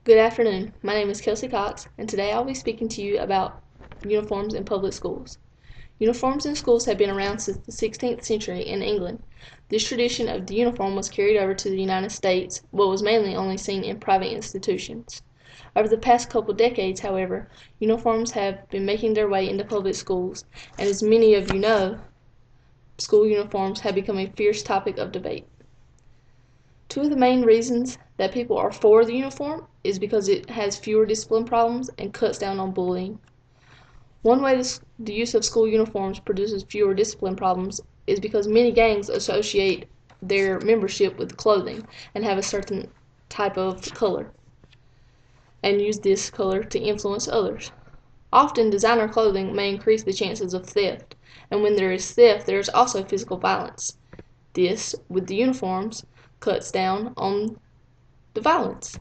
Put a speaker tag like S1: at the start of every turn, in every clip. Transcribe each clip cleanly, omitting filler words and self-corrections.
S1: Good afternoon. My name is Kelsey Cox, and today I'll be speaking to you about uniforms in public schools. Uniforms in schools have been around since the 16th century in England. This tradition of the uniform was carried over to the United States, but was mainly only seen in private institutions. Over the past couple decades, however, uniforms have been making their way into public schools, and as many of you know, school uniforms have become a fierce topic of debate. Two of the main reasons that people are for the uniform is because it has fewer discipline problems and cuts down on bullying. One way the use of school uniforms produces fewer discipline problems is because many gangs associate their membership with clothing and have a certain type of color and use this color to influence others. Often, designer clothing may increase the chances of theft, and when there is theft, there is also physical violence. This, with the uniforms, cuts down on the violence.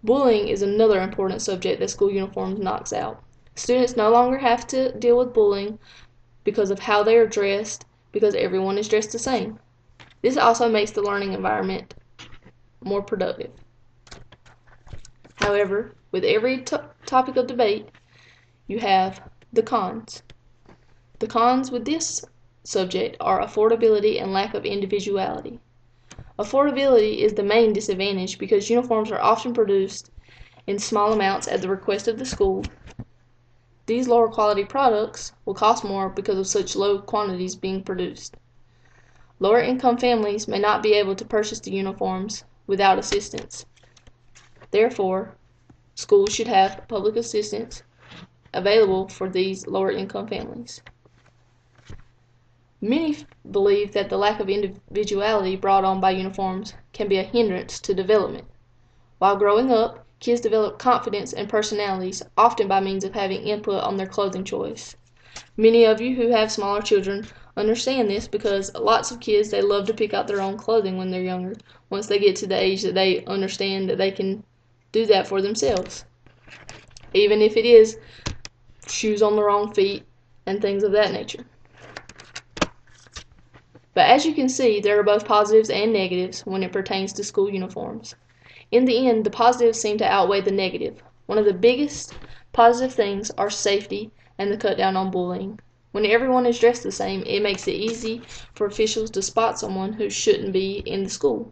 S1: Bullying is another important subject that school uniforms knocks out. Students no longer have to deal with bullying because of how they are dressed, because everyone is dressed the same. This also makes the learning environment more productive. However, with every topic of debate, you have the cons. The cons with this subject are affordability and lack of individuality. Affordability is the main disadvantage because uniforms are often produced in small amounts at the request of the school. These lower quality products will cost more because of such low quantities being produced. Lower income families may not be able to purchase the uniforms without assistance. Therefore, schools should have public assistance available for these lower income families. Many believe that the lack of individuality brought on by uniforms can be a hindrance to development. While growing up, kids develop confidence and personalities, often by means of having input on their clothing choice. Many of you who have smaller children understand this because lots of kids, they love to pick out their own clothing when they're younger, once they get to the age that they understand that they can do that for themselves. Even if it is shoes on the wrong feet and things of that nature. But as you can see, there are both positives and negatives when it pertains to school uniforms. In the end, the positives seem to outweigh the negative. One of the biggest positive things are safety and the cut down on bullying. When everyone is dressed the same, it makes it easy for officials to spot someone who shouldn't be in the school.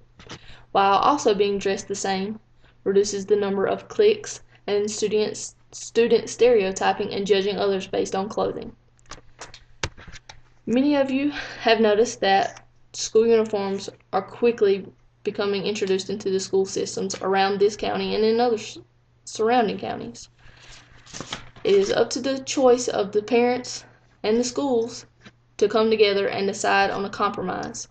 S1: While also being dressed the same reduces the number of cliques and student stereotyping and judging others based on clothing. Many of you have noticed that school uniforms are quickly becoming introduced into the school systems around this county and in other surrounding counties. It is up to the choice of the parents and the schools to come together and decide on a compromise.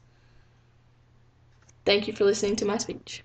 S1: Thank you for listening to my speech.